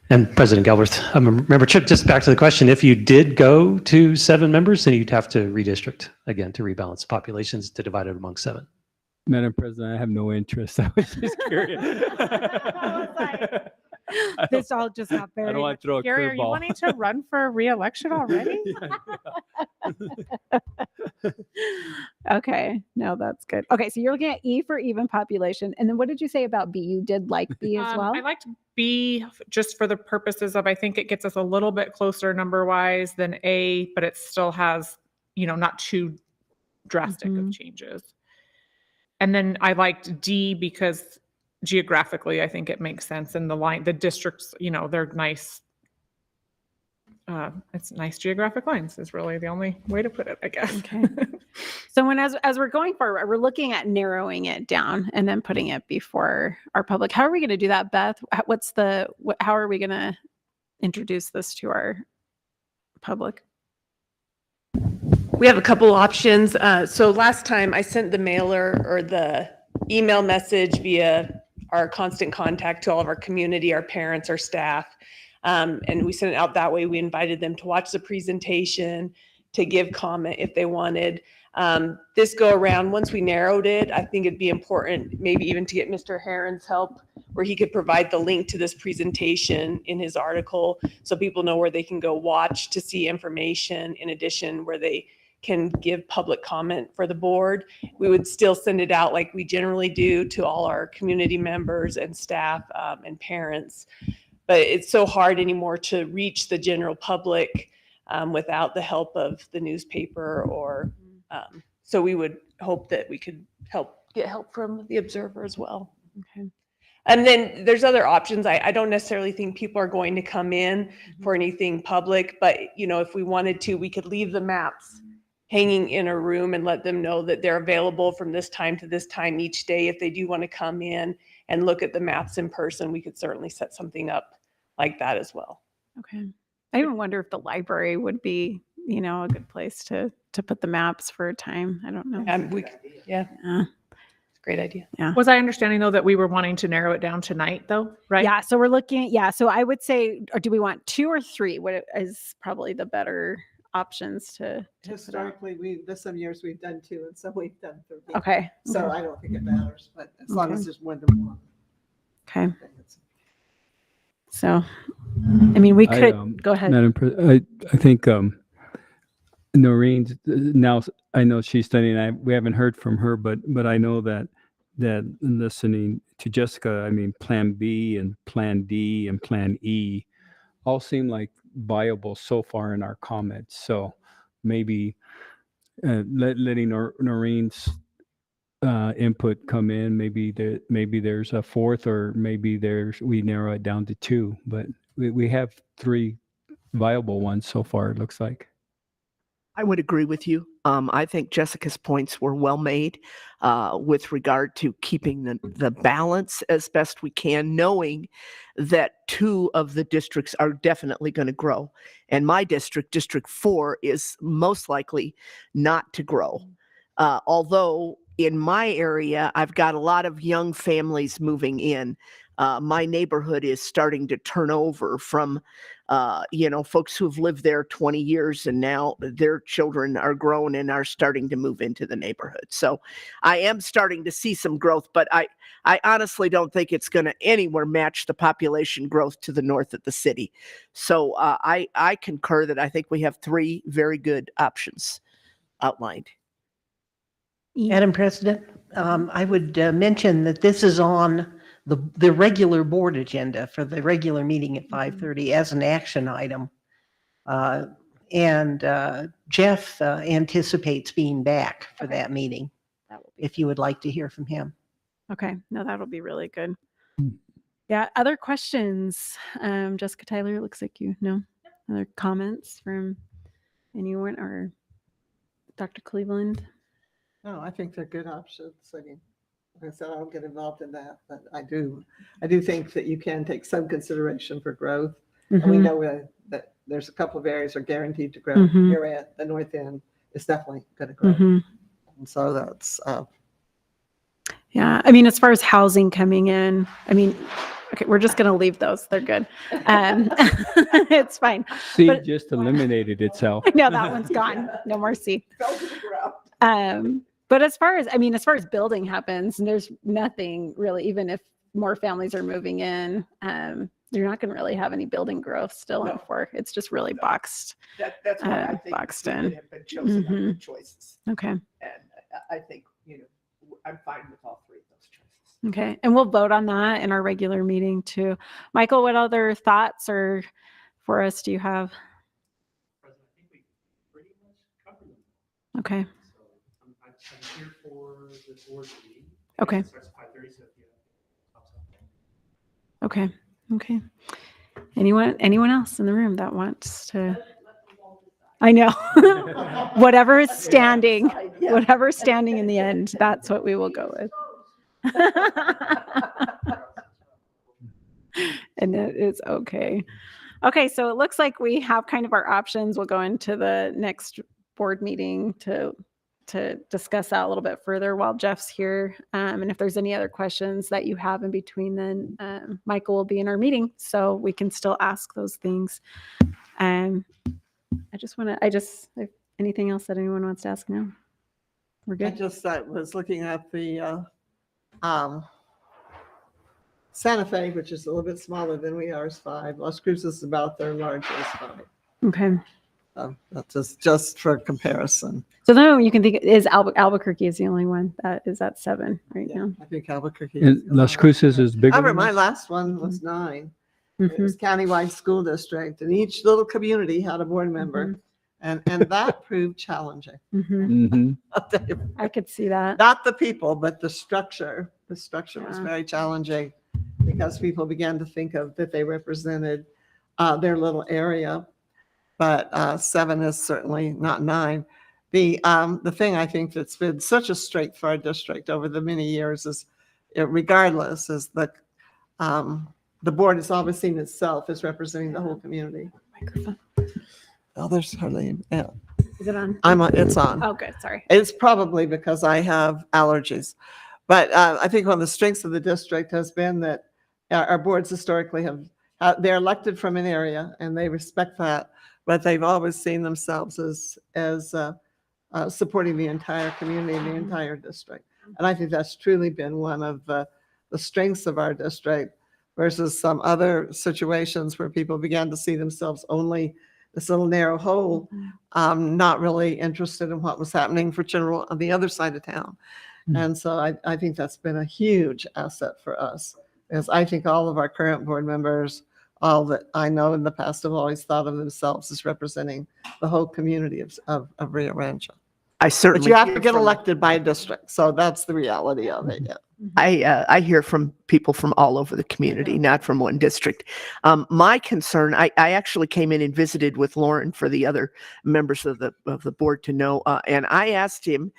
And President Galbraith, remember, Chip, just back to the question, if you did go to 7 members, then you'd have to redistrict again to rebalance populations to divide it among 7. Madam President, I have no interest. I was just curious. This all just got I very. don't want to throw a Gary, are you curveball. wanting to run for re-election already? Okay, no, that's good. Okay, so you're looking at E for even population, and then what did you say about B? You did like B as well. I liked B just for the purposes of, I think it gets us a little bit closer number wise than A, but it still has, not too drastic Mhm. of changes. And then I liked D because geographically, I think it makes sense. And the districts, they're nice. It's nice geographic lines is really the only way to put it, I guess. Okay. So as we're going forward, we're looking at narrowing it down and then putting it before our public. How are we going to do that, Beth? How are we going to introduce this to our public? We have a couple options. So last time I sent the mailer or the email message via our constant contact to all of our community, our parents, our staff. And we sent it out that way. We invited them to watch the presentation, to give comment if they wanted. This go around, once we narrowed it, I think it'd be important maybe even to get Mr. Heron's help where he could provide the link to this presentation in his article so people know where they can go watch to see information, in addition where they can give public comment for the board. We would still send it out like we generally do to all our community members and staff and parents. But it's so hard anymore to reach the general public without the help of the newspaper or so we would hope that we could get help from the Observer as well. Okay. And then there's other options. I don't necessarily think people are going to come in for anything public, but if we wanted to, we could leave the maps hanging in a room and let them know that they're available from this time to this time each day. If they do want to come in and look at the maps in person, we could certainly set something up like that as well. Okay. I even wonder if the library would be, a good place to put the maps for a time. I don't know. Yeah, Yeah. it's a great idea. Was I understanding though that we were wanting to narrow it down tonight though, right? Yeah. So we're looking. Yeah. So I would say, or do we want 2 or 3? What is probably the better options to put out? Historically, there's some years we've done 2 and some we've done 3. Okay. So I don't think it matters, but as long as Okay. there's more than one. Okay. So, I mean, we could go ahead. Madam President, I think Noreen's now. I know she's studying. We haven't heard from her, but I know that listening to Jessica, I mean, Plan B and Plan D and Plan E all seem like viable so far in our comments. So maybe letting Noreen's input come in. Maybe there's a 4th, or maybe we narrow it down to 2. But we have 3 viable ones so far. It looks like. I would agree with you. I think Jessica's points were well made with regard to keeping the balance as best we can, knowing that 2 of the districts are definitely going to grow. And my district, District 4, is most likely not to grow. Although in my area, I've got a lot of young families moving in. my neighborhood is starting to turn over from, folks who've lived there 20 years and now their children are grown and are starting to move into the neighborhood. So I am starting to see some growth, but I honestly don't think it's going to anywhere match the population growth to the north of the city. So I concur that I think we have 3 very good options outlined. Madam President, I would mention that this is on the regular board agenda for the regular meeting at 5:30 as an action item. And Jeff anticipates being back for that meeting, if you would like to hear from him. Okay, no, that'll be really good. Yeah, other questions? Jessica Tyler, it looks like you know. Other comments from anyone or Dr. Cleveland? No, I think they're good options. I mean, like I said, I don't get involved in that, but I do think that you can take some consideration for growth. And we Mhm. know that there's a couple of areas are guaranteed to grow. Mhm. Here at the north end is definitely going to grow. Mhm. And so that's, Yeah, I mean, as far as housing coming in, I mean, okay, we're just going to leave those. They're good. It's fine. C But- just eliminated itself. No, that one's gone. No more C. But as far as building happens, there's nothing really, even if more families are moving in, you're not going to really have any building growth still in Fork. It's just really boxed. That's why I think boxed we in. could have been chosen on good choices. Okay. And I think, I'm fine with all 3 of those choices. Okay. And we'll vote on that in our regular meeting too. Michael, what other thoughts or for us do you have? Okay. I'm here for the board meeting. Okay. It starts at 5:30, so if you have anything pops up. Okay. Okay. Anyone else in the room that wants to? I know. Whatever is standing, whatever's standing in the end, that's what we will go with. And it is okay. Okay, so it looks like we have kind of our options. We'll go into the next board meeting to discuss that a little bit further while Jeff's here. And if there's any other questions that you have in between, then Michael will be in our meeting, so we can still ask those things. If anything else that anyone wants to ask now? We're I good? just was looking at the Santa Fe, which is a little bit smaller than we are, is 5. Las Cruces is about their largest 5. Okay. That's just for comparison. So then you can think is Albuquerque is the only one that is at 7 right Yeah, now. I think Albuquerque. And Las Cruces is bigger However, than my us? last one was 9. It Mhm. was countywide school district, and each little community had a board member, and that proved challenging. Mhm. Mhm. I'll tell you. I could see that. Not the people, but the structure. The structure was Yeah. very challenging because people began to think of that they represented their little area. But 7 is certainly not 9. The thing I think that's been such a strength for our district over the many years is, regardless, is that the board has always seen itself as representing the whole community. Microphone. Oh, there's hardly. Yeah, Is it on? It's on. Oh, good. Sorry. It's probably because I have allergies. But I think one of the strengths of the district has been that our boards historically they're elected from an area and they respect that, but they've always seen themselves as supporting the entire community and the entire district. And I think that's truly been one of the strengths of our district versus some other situations where people began to see themselves only this little narrow hole, not really interested in what was happening for general on the other side of town. And so I think that's been a huge asset for us, because I think all of our current board members, all that I know in the past, have always thought of themselves as representing the whole community of Rio Rancho. I But certainly you have to hear get from- elected by a district, so that's the reality of it. Yeah. I hear from people from all over the community, not from one district. My concern, I actually came in and visited with Lauren for the other members of the board to know, and I asked him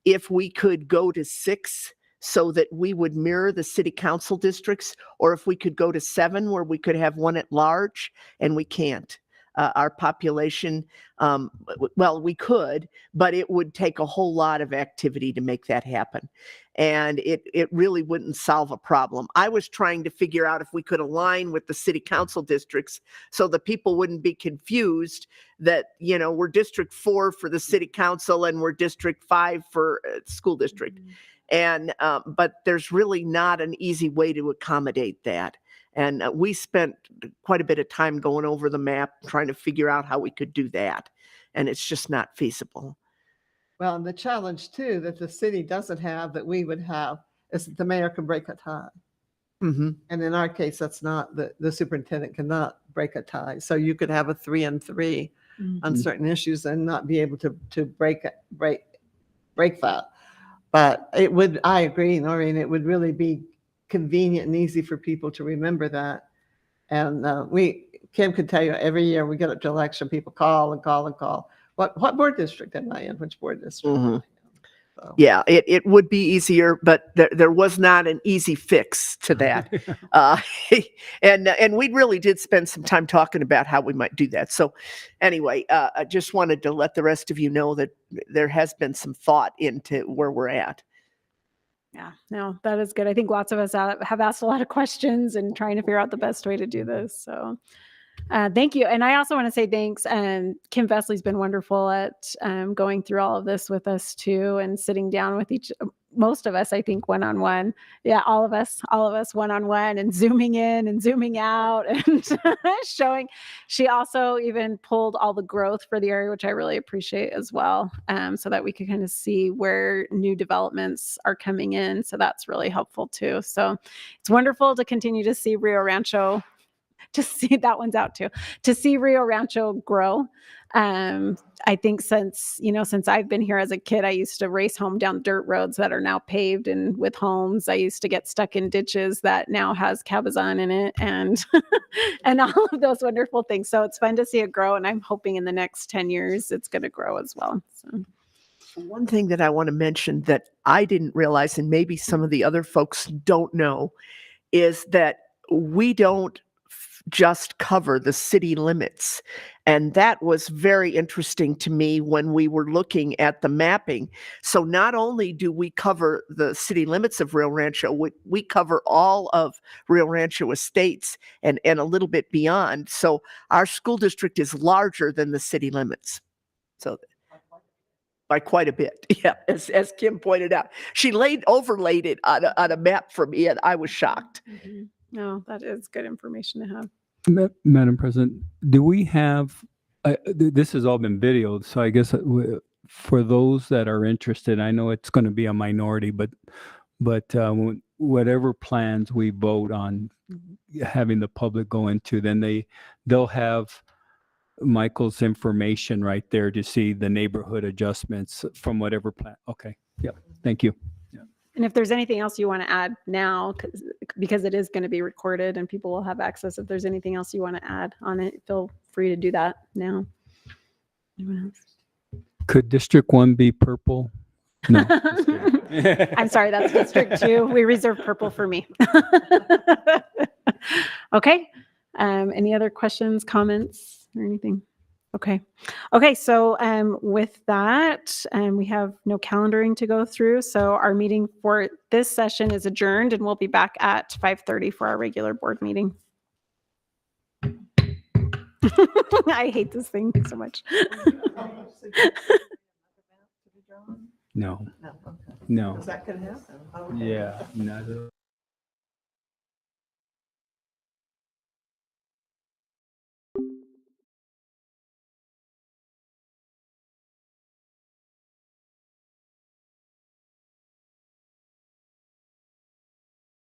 if we could go to 6 so that we would mirror the city council districts, or if we could go to 7 where we could have one at large, and we can't. our population. Well, we could, but it would take a whole lot of activity to make that happen. And it really wouldn't solve a problem. I was trying to figure out if we could align with the city council districts so the people wouldn't be confused that, we're District 4 for the city council and we're District 5 for school district. And, but there's really not an easy way to accommodate that. And we spent quite a bit of time going over the map, trying to figure out how we could do that. And it's just not feasible. Well, and the challenge too, that the city doesn't have, that we would have, is that the mayor can break a tie. Mm-hmm. And in our case, that's not, the superintendent cannot break a tie. So you could have a 3-3 on certain issues and not be able to break that. But it would, I agree, Noreen, it would really be convenient and easy for people to remember that. And Kim could tell you every year we get up to election, people call and call and call. What board district am I in? Which board district? Mhm. am I in? So, Yeah, it would be easier, but there was not an easy fix to that. And we really did spend some time talking about how we might do that. So anyway, I just wanted to let the rest of you know that there has been some thought into where we're at. Yeah, no, that is good. I think lots of us have asked a lot of questions and trying to figure out the best way to do this. So thank you. And I also want to say thanks. Kim Vesley's been wonderful at going through all of this with us too, and sitting down with most of us, I think, one-on-one. Yeah, all of us one-on-one, and zooming in and zooming out and showing. She also even pulled all the growth for the area, which I really appreciate as well, so that we could kind of see where new developments are coming in. So that's really helpful too. So it's wonderful to continue to see Rio Rancho, to see that one's out too, to see Rio Rancho grow. I think since I've been here as a kid, I used to race home down dirt roads that are now paved and with homes. I used to get stuck in ditches that now has cabazon in it, and and all of those wonderful things. So it's fun to see it grow, and I'm hoping in the next 10 years it's going to grow as well. So. One thing that I want to mention that I didn't realize, and maybe some of the other folks don't know, is that we don't just cover the city limits. And that was very interesting to me when we were looking at the mapping. So not only do we cover the city limits of Rio Rancho, we cover all of Rio Rancho Estates and a little bit beyond. So our school district is larger than the city limits. So by quite a bit. Yeah, as Kim pointed out. She overlaid it on a map for me, and I was shocked. Mm-hmm. No, that is good information to have. Madam President, do we have, this has all been videoed, so I guess for those that are interested, I know it's going to be a minority, but whatever plans we vote on having the public go into, then they'll have Michael's information right there to see the neighborhood adjustments from whatever plan. Okay. Yep. Thank you. And if there's anything else you want to add now, because it is going to be recorded and people will have access, if there's anything else you want to add on it, feel free to do that now. Anyone else? Could District 1 be purple? No. Just kidding. I'm sorry, that's District 2. We reserve purple for me. Okay. Any other questions, comments, or anything? Okay. So with that, we have no calendaring to go through. So our meeting for this session is adjourned, and we'll be back at 5:30 for our regular board meeting. I hate this thing so much. No. No, okay. No. Is that going to happen? Okay. Yeah. No.